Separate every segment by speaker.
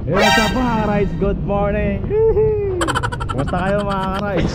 Speaker 1: Hey, what's up mga ka-rides? Good morning! Kumusta kayo mga ka-rides?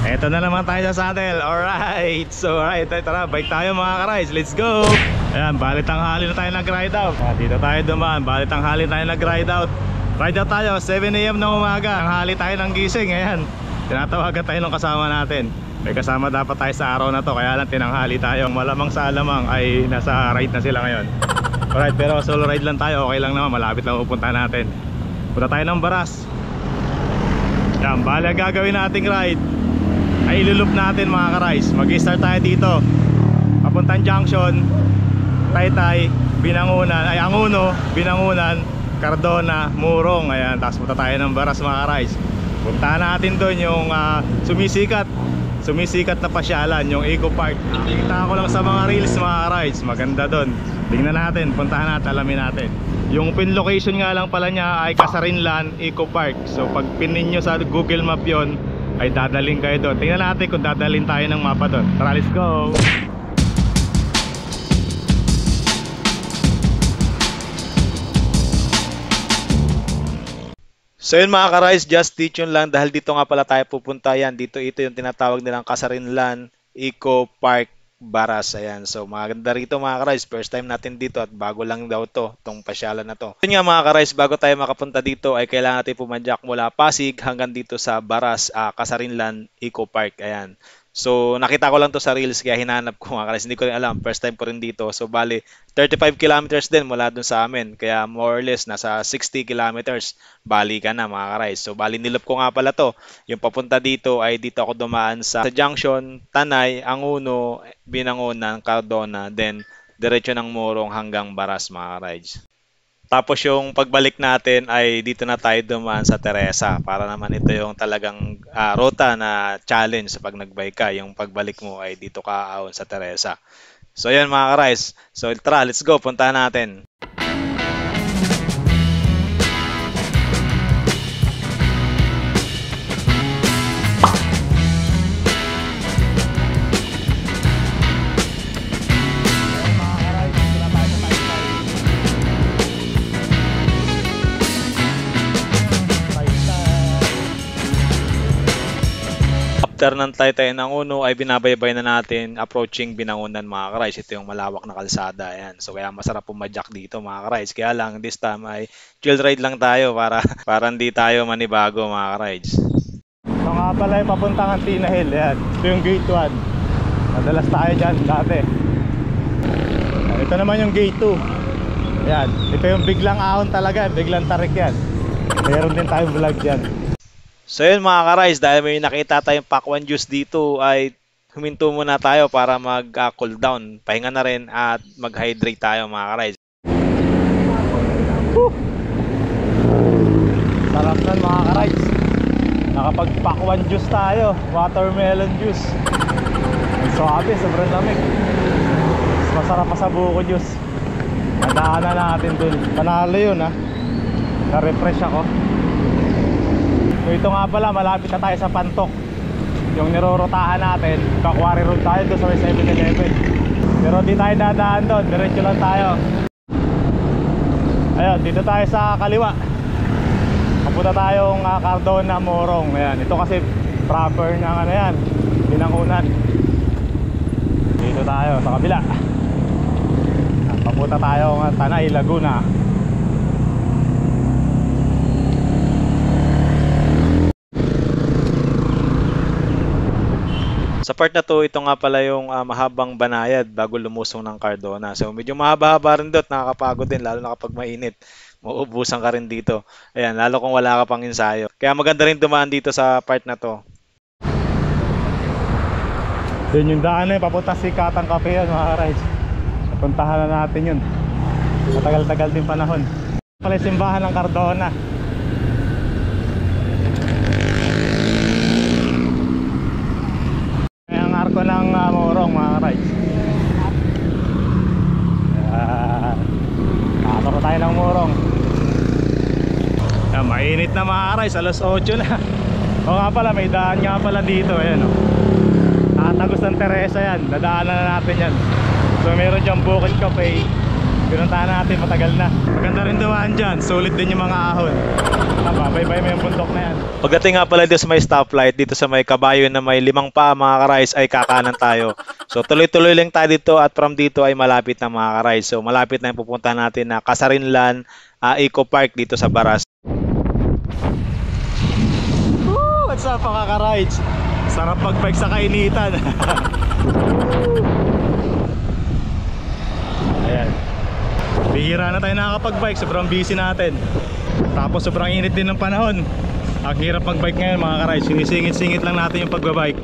Speaker 1: Eto na naman tayo sa saddle. Alright! So alright, tara, bike tayo mga ka-rides. Let's go! Ayan, bali tanghali na tayo nag-ride out. Dito tayo dumaan, bali tanghali tayo nag-ride out. Ride out tayo, 7 AM ng umaga. Tanghali tayo ng gising, ayan. Tinatawagan tayo ng kasama natin. May kasama dapat tayo sa araw na to, kaya lang tinanghali tayo. Malamang sa alamang ay nasa ride na sila ngayon. Alright, pero solo ride lang tayo, okay lang naman, malapit lang pupunta natin. Punta tayo ng Baras. Yan, bali ang gagawin nating ride ay ilulup natin mga ka-rides. Mag-start tayo dito papuntang junction, Taytay, Binangunan, ay Anguno, Binangunan, Cardona, Murong. Ayan, tapos punta tayo ng Baras mga ka-rides. Puntahan natin doon yung sumisikat na pasyalan, yung Eco Park. Nakita ko lang sa mga reels mga ka-rides, maganda doon. Tingnan natin, puntahan natin, alamin natin. Yung pin location nga lang pala niya ay Casarinlan Eco Park. So pag pinin nyo sa Google Map yon, ay dadaling kayo doon. Tingnan natin kung dadalhin tayo ng mapa doon. Tara, let's go!
Speaker 2: So yun mga ka-rides, just stay tuned lang dahil dito nga pala tayo pupunta. Yan, ito yung tinatawag nilang Casarinlan Eco Park Baras. Ayan, so maganda rito mga ka-rides, first time natin dito at bago lang daw tong pasyalan na to. Yun nga mga ka-rides, bago tayo makapunta dito ay kailangan natin pumadyak mula Pasig hanggang dito sa Baras, Casarinlan Eco Park. Ayan. So nakita ko lang to sa reels kaya hinanap ko mga ka-rides, hindi ko rin alam, first time ko rin dito. So bali 35 kilometers din mula dun sa amin, kaya more or less nasa 60 kilometers bali ka na mga ka-rides. So bali nilop ko nga pala to. Yung papunta dito ay dito ako dumaan sa junction, Tanay, Anguno, Binangunan, Cardona, then diretso ng Morong hanggang Baras mga ka-rides. Tapos yung pagbalik natin ay dito na tayo dumaan sa Teresa, para naman ito yung talagang ruta na challenge sa pag nagbike ka. Yung pagbalik mo ay dito ka aon sa Teresa. So yan mga ka-rides. So tara, let's go, puntahan natin. After ng Taytay ng Uno ay binabaybay na natin approaching Binangunan mga ka-rides. Ito yung malawak na kalsada. Ayan. So kaya masarap pumadyak dito mga ka-rides. Kaya lang this time ay chill ride lang tayo para hindi tayo manibago mga ka-rides.
Speaker 1: Ito nga pala yung papuntang Antina Hill. Ayan, ito yung gate 1. Madalas tayo dyan dati. Ito naman yung gate 2. Ayan, ito yung biglang ahon talaga, biglang tarik yan. Meron din tayong vlog dyan.
Speaker 2: So yun mga ka-rides, dahil may nakita tayong pakwan juice dito ay huminto muna tayo para mag-cool down. Pahinga na rin at mag-hydrate tayo mga ka-rides.
Speaker 1: Sarap nun mga ka-rides. Nakapag-pakwan juice tayo, watermelon juice. Ang suabe, sobrang lamig. Masarap pa sa buko juice. Nadaanan natin dun. Panalo yun ha. Na-refresh ako. So ito nga pala, malapit na tayo sa Pantok. Yung nirorotahan natin, Kakwari Road tayo doon sa 7-Eleven. Pero di tayo dadaan doon, diretso lang tayo. Ayun, dito tayo sa kaliwa. Papunta tayong Cardona, Morong. Ayan, ito kasi proper ng ano yan, Binangunan. Dito tayo sa kabila. Papunta tayong Tanay, Laguna.
Speaker 2: Sa part na to, ito nga pala yung mahabang banayad bago lumusong ng Cardona. So medyo mahaba-haba rin doon, nakakapagod din lalo na kapag mainit. Mauubusan ka rin dito. Ayan, lalo kung wala ka pang ensayo. Kaya maganda rin dumaan dito sa part na to.
Speaker 1: Yun yung daan na yun, papunta si Katang Cafe yan mga ka-rides. Napuntahan na natin yun. Matagal-tagal din panahon. Pala yung simbahan ng Cardona. Arko ng Morong mga ka-rides. Arko tayo ng Morong. Mainit na mga ka-rides, alas 8 na. O nga pala, may daan nga pala dito. Ayan o, Tagos ng Teresa yan, dadaanan na natin yan. So meron dyan Bukid Cafe. Pinuntahan natin, matagal na. Maganda rin dumaan dyan, sulit din yung mga ahon. Babay-bay mo yung bundok na yan.
Speaker 2: Pagdating nga pala dito sa may stoplight, dito sa may kabayo na may 5 paa mga ka-rice, ay kakanan tayo. So tuloy-tuloy lang tayo dito at from dito ay malapit na mga ka-rice. So malapit na yung pupuntahan natin na Casarinlan Eco Park dito sa Baras.
Speaker 1: Woo! What's up mga ka-rides? Sarap mag-bike sa kainitan. Ayan. Bihira na tayo nakakapag-bike, sobrang busy natin. Tapos sobrang init din ng panahon. Ang hirap mag-bike ngayon mga ka-rides. Sinisingit-singit lang natin yung pagbabike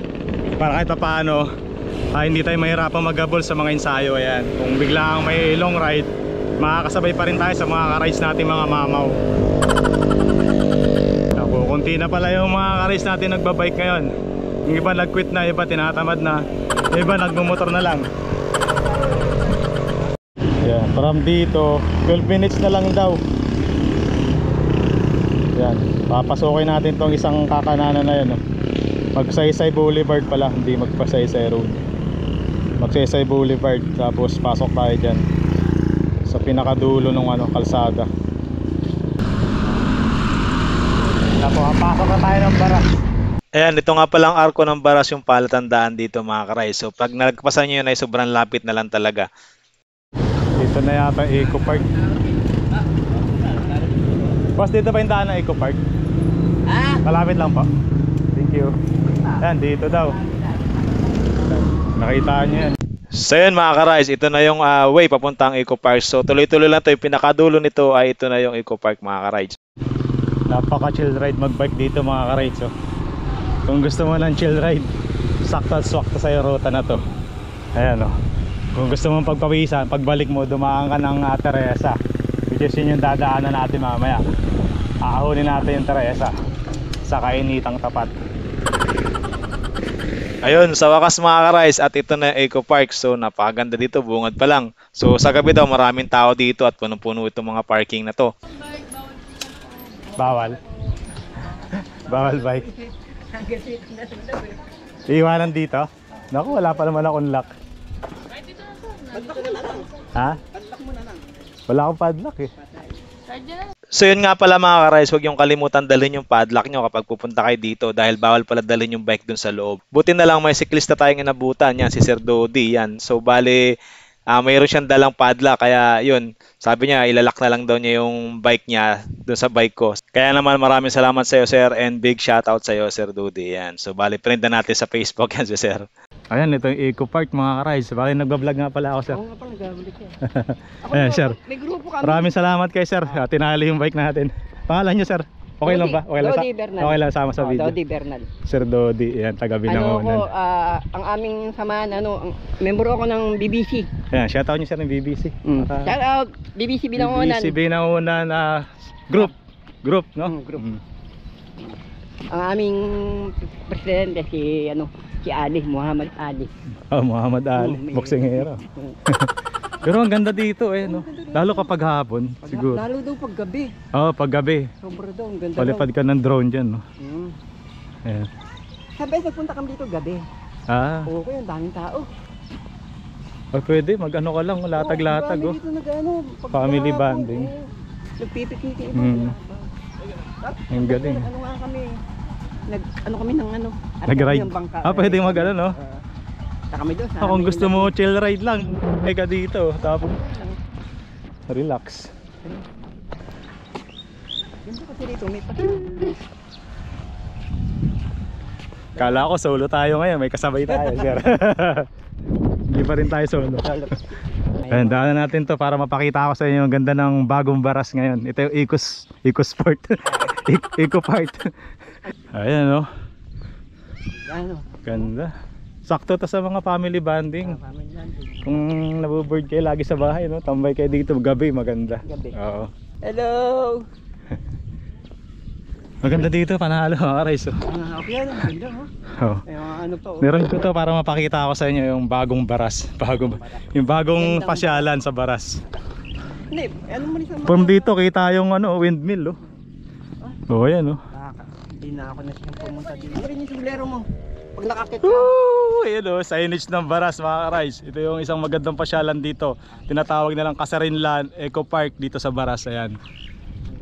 Speaker 1: para kahit paano hindi tayo mahirapang mag-gabol sa mga ensayo. Ayan. Kung biglang may long ride, makakasabay pa rin tayo sa mga ka-rides natin mga mamaw. Kunti na pala yung mga ka-rides natin nagbabike ngayon. Yung iba nag-quit na, iba tinatamad na, yung iba nagmumotor na lang. Ayan, from dito 12 minutes na lang daw. Yan, papasokin natin tong isang kakananan na yan, oh. Magsaysay Boulevard pala, hindi Magpasaysay Road. Magsaysay Boulevard, tapos pasok tayo dyan sa pinakadulo ng kalsada. Tapos pasok na tayo ng Baras.
Speaker 2: Ayan, ito nga palang arko ng Baras yung palatandaan dito mga ka-rice. So pag nagpasan nyo yun ay sobrang lapit na lang talaga.
Speaker 1: Dito na yata Eco Park. Boss, dito ba yung daan ng Eco Park? Malapit lang po. Thank you. Ayan, dito daw. Nakita nyo yan.
Speaker 2: So yun mga ka-rice, ito na yung way papuntang Eco Park. So tuloy-tuloy lang to. Yung pinakadulo nito ay ito na yung Eco Park mga ka-rice.
Speaker 1: Napaka chill ride magbike dito mga ka-rides, oh. Kung gusto mo ng chill ride, sakto at swakto sa ruta na to. Ayan, oh. Kung gusto mong pagpawisan, pagbalik mo dumaan ka ng Teresa, which is yun yung dadaanan natin mamaya. Aahunin natin yung Teresa sa kainitang tapat.
Speaker 2: Ayun, sa wakas mga ka-rice, at ito na yung Eco Park. So napakaganda dito, bungad pa lang. So sa gabi daw maraming tao dito at punong-puno itong mga parking na to.
Speaker 1: Bawal. Bawal bike. Iiwanan dito? Naku, wala pa naman akong lock. Ha? Wala akong padlock eh.
Speaker 2: So yun nga pala mga ka-rice, huwag yung kalimutan dalhin yung padlock nyo kapag pupunta kayo dito dahil bawal pala dalhin yung bike dun sa loob. Buti na lang may siklista tayong inabutan, yan si Sir Dodi yan. So bali mayroon siyang dalang padlock, kaya yun, sabi niya ilalak na lang daw niya yung bike niya dun sa bike ko. Kaya naman maraming salamat sa iyo sir, and big shoutout sa iyo Sir Dodi yan. So bali friend na natin sa Facebook yan si Sir.
Speaker 1: Ayan, ito yung Eco Park mga ka-rides. Bali nagbablog nga pala ako, sir.
Speaker 3: Oo nga pala, nagbablog yan.
Speaker 1: Ayan, sir.
Speaker 3: May grupo kami.
Speaker 1: Maraming salamat kay sir. Tinali yung bike natin. Pangalan niyo, sir? Okay lang ba? Okay lang,
Speaker 3: Dodi Bernal.
Speaker 1: okay lang sama sa video.
Speaker 3: Dodi Bernal.
Speaker 1: Sir Dodi, yan, taga Binangonan.
Speaker 3: Ang aming samahan, member ako ng BBC.
Speaker 1: Ayan, shoutout niyo sir ng BBC.
Speaker 3: Shout out, BBC Binangonan.
Speaker 1: BBC Binangonan group. Group, no?
Speaker 3: Group. Ang aming presidente si Ali, Muhammad Ali.
Speaker 1: Oh, Muhammad Ali, boksingero. Pero ang ganda dito no? Lalo kapag hapon, siguro.
Speaker 3: Lalo daw pag gabi.
Speaker 1: Oo, pag gabi.
Speaker 3: Sobra daw, ang ganda
Speaker 1: Palipad ka ng drone dyan, no? Ayan.
Speaker 3: Sabi, nagpunta kami dito gabi. Okay, ang daming tao.
Speaker 1: Pwede, mag-ano ka lang, latag-latag, oh.
Speaker 3: Dito
Speaker 1: Family bonding.
Speaker 3: Nagpipiknik kayo.
Speaker 1: Ang galing.
Speaker 3: Kami ng
Speaker 1: Nag-ride. Pwede mag-ano, no?
Speaker 3: Kami doon.
Speaker 1: Kung gusto mo chill ride lang, ka dito, tapos relax.
Speaker 3: Ganda kasi dito, may pasilip.
Speaker 1: Kala ko solo tayo ngayon, may kasabay tayo, sir. Hindi pa rin tayo solo. Ayan, daanan natin to para mapakita ko sa inyo ang ganda ng bagong Baras ngayon. Ito yung Eco Sport. Eco Park. Ayan, no? Ganda. Sakto to sa mga family bonding. Kung nabuboard kayo lagi sa bahay, no? Tambay kayo dito gabi, maganda.
Speaker 3: Gabi.
Speaker 1: Oo.
Speaker 3: Hello!
Speaker 1: Maganda dito, panalo mga ka-rice.
Speaker 3: Okay yan, ganda
Speaker 1: Oh. Meron ko to para mapakita ko sa inyo yung bagong Baras. Yung bagong pasyalan sa Baras.
Speaker 3: Hindi, ano mo sa
Speaker 1: From dito kita yung windmill, oh. Oh, ayan, oh.
Speaker 3: Hindi na ako na siyang pumunta dito. Ano rin yung suglero mo? Pag nakakit ka.
Speaker 1: Woo! Ayun o, signage ng Baras mga ka-rides. Ito yung isang magandang pasyalan dito. Tinatawag nilang Casarinlan Eco Park dito sa Baras. Ayan.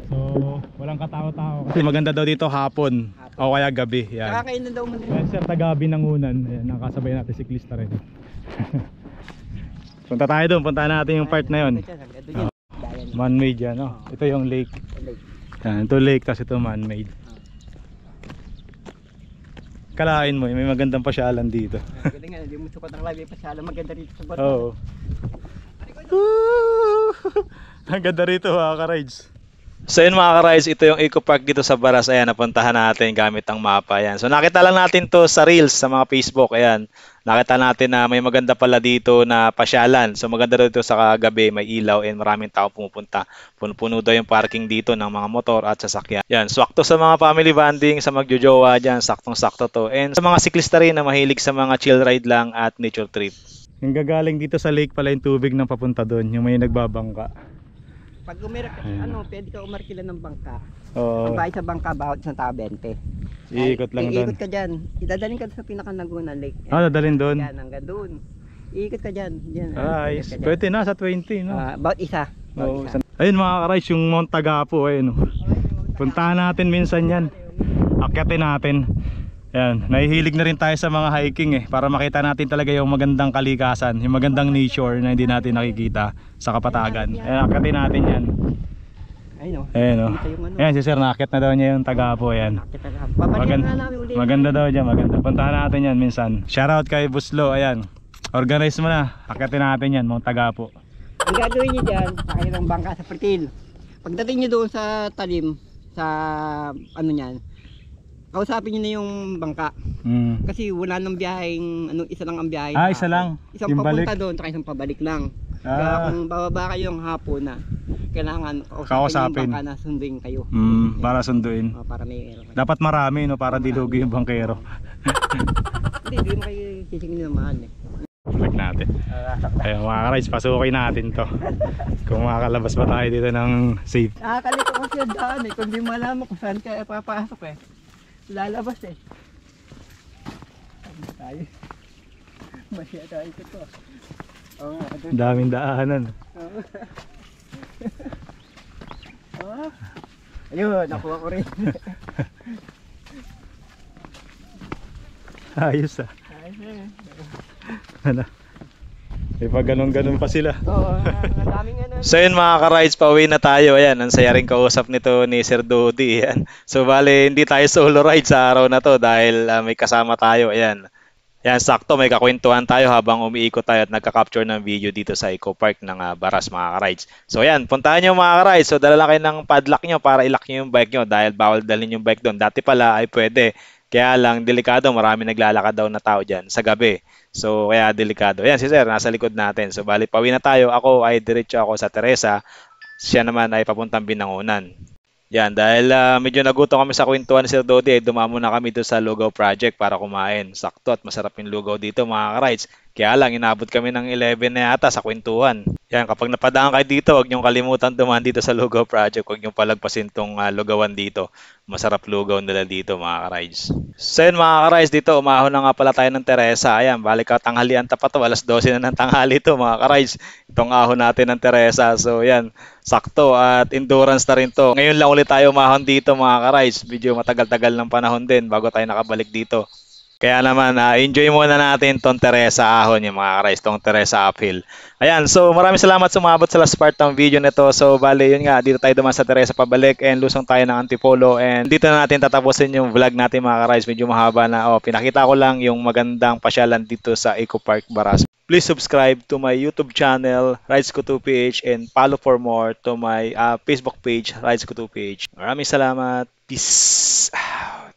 Speaker 1: So, walang katao-tao. Kasi maganda daw dito hapon. O kaya gabi. Yan.
Speaker 3: Kakainan daw man.
Speaker 1: Ayan sir, tagabi ng unan. Ayan, nakasabay natin si siklista rin. Punta tayo doon, puntahan natin yung part na yun. Man-made yan, no? Ito yung lake. Yan, ito lake, tapos ito man-made. Kalain mo, may magandang pasyalan dito.
Speaker 3: Ganda nga, hindi mo sukat ang live, pasyalan maganda rito sa bato.
Speaker 1: Oo. Ang ganda rito mga ka-rides.
Speaker 2: So yun mga ka-rides, ito yung Eco Park dito sa Baras. Ayan, napuntahan natin gamit ang mapa. Ayan. So nakita lang natin to sa Reels, sa mga Facebook. Ayan. Nakita natin na may maganda pala dito na pasyalan. So maganda dito sa gabi, may ilaw and maraming tao pumupunta. Puno-puno daw yung parking dito ng mga motor at sasakyan. Yan, swakto sa mga family bonding, sa magjojowa dyan, saktong-sakto to. And sa mga siklista rin na mahilig sa mga chill ride lang at nature trip.
Speaker 1: Yung gagaling dito sa lake pala yung tubig ng papunta doon, yung may nagbabangka.
Speaker 3: Pag umirak, pwede ka umarkila ng bangka.
Speaker 1: Oo.
Speaker 3: Ang bayad sa bangka, bawat isang tao 20.
Speaker 1: Iikot lang doon.
Speaker 3: Iikot ka dyan. Idadaling ka sa pinaka-Laguna Lake.
Speaker 1: Dadalhin doon.
Speaker 3: Yan, hanggang doon. Iikot ka dyan. Diyan,
Speaker 1: Ayos.
Speaker 3: iikot ka dyan.
Speaker 1: Pwede na sa 20, no?
Speaker 3: Bawat isa.
Speaker 1: Oo, ayun mga ka-rides, yung Mount Tagapo, ayun. Puntahan natin minsan yan. Akyatin natin. Ayan, nahihilig na rin tayo sa mga hiking para makita natin talaga yung magandang kalikasan, yung magandang nature na hindi natin nakikita sa Kapatagan. Ayan, akyatin natin yan. Ayan o. Ayan, si sir, naakyat na daw niya yung Tagapo. Ayan. Maganda daw dyan, maganda. Puntahan natin yan minsan. Shoutout kay Buslo, ayan. Organize mo na, akyatin natin yan, Mount Tagapo.
Speaker 3: Ang gagawin nyo dyan, sakay ng bangka sa Pertil. Pagdating nyo doon sa talim, sa ano nyan, kausapin nyo na yung bangka. Kasi wala nang biyaheng, isa lang ang biyahe.
Speaker 1: Isa lang.
Speaker 3: Isang
Speaker 1: yung
Speaker 3: papunta
Speaker 1: balik.
Speaker 3: doon, tsaka isang pabalik lang. Kaya kung bababa kayo ng hapon na, kailangan kausapin yung bangka na sunduin kayo.
Speaker 1: Para sunduin.
Speaker 3: Para may
Speaker 1: Dapat marami, no, para dilugi yung bangkero.
Speaker 3: Hindi, hindi mo kayo sisingin naman
Speaker 1: Balik natin. Ayun mga ka-rides, pasukin natin to. Kung makakalabas ba tayo dito ng safe.
Speaker 3: Nakakalito ko siya daan kung di malaman kung saan kaya papasok lalabas tayo. Masya tayo ito.
Speaker 1: Daming daanan.
Speaker 3: Ayun, nakuha ko rin.
Speaker 1: Ayos Ano? Pag ganun-ganun pa sila.
Speaker 3: Oo, daming
Speaker 2: So yun mga ka-rides, pauwi na tayo. Ayan, ang saya rin kausap nito ni Sir Dodi. Ayan. So bale, hindi tayo solo ride sa araw na to dahil may kasama tayo. Ayan. Yan, sakto, may kakwentuhan tayo habang umiikot tayo at nagka-capture ng video dito sa Eco Park ng Baras mga ka-rides. So yan, puntahan nyo mga ka-rides. So dala lang kayo ng padlock nyo para ilock nyo yung bike nyo dahil bawal dalhin yung bike doon. Dati pala ay pwede. Kaya lang, delikado, marami naglalakad daw na tao dyan sa gabi. So, kaya delikado. Ayan, si Sir, nasa likod natin. So, bali, pauwi na tayo. Ako ay diretso ako sa Teresa. Siya naman ay papuntang Binangonan. Yan, dahil medyo nagutom kami sa kwentuhan ni Sir Dodi, ay dumamo na kami doon sa Lugaw Project para kumain. Sakto at masarap yung lugaw dito mga ka-rides. Kaya lang, inabot kami ng 11 na yata sa kwentuhan. Yan, kapag napadaan kayo dito, huwag niyong kalimutan dumaan dito sa Lugaw Project. Huwag niyong palagpasin tong lugawan dito. Masarap lugaw nila dito mga ka-rides. So yun mga ka-rides, dito umahon na nga pala tayo ng Teresa. Ayan, balik ka tanghalian tapat to. Alas 12 na ng tanghali to mga ka-rides. Itong ahon natin ng Teresa. So yan, sakto at endurance na rin to. Ngayon lang ulit tayo umahon dito mga ka-rides. Medyo matagal-tagal ng panahon din bago tayo nakabalik dito. Kaya naman, enjoy muna natin tong Teresa ahon yung mga ka-rides, tong Teresa uphill. Ayan, so maraming salamat sumabot sa last part ng video nito. So bale, yun nga, dito tayo duman sa Teresa pabalik and lusong tayo ng Antipolo. And dito na natin tatapusin yung vlog natin mga ka-rides. Medyo mahaba na. Pinakita ko lang yung magandang pasyalan dito sa Eco Park Baras. Please subscribe to my YouTube channel, Rides Ko 2 PH, and follow for more to my Facebook page, Rides Ko 2 PH. Maraming salamat. Peace out.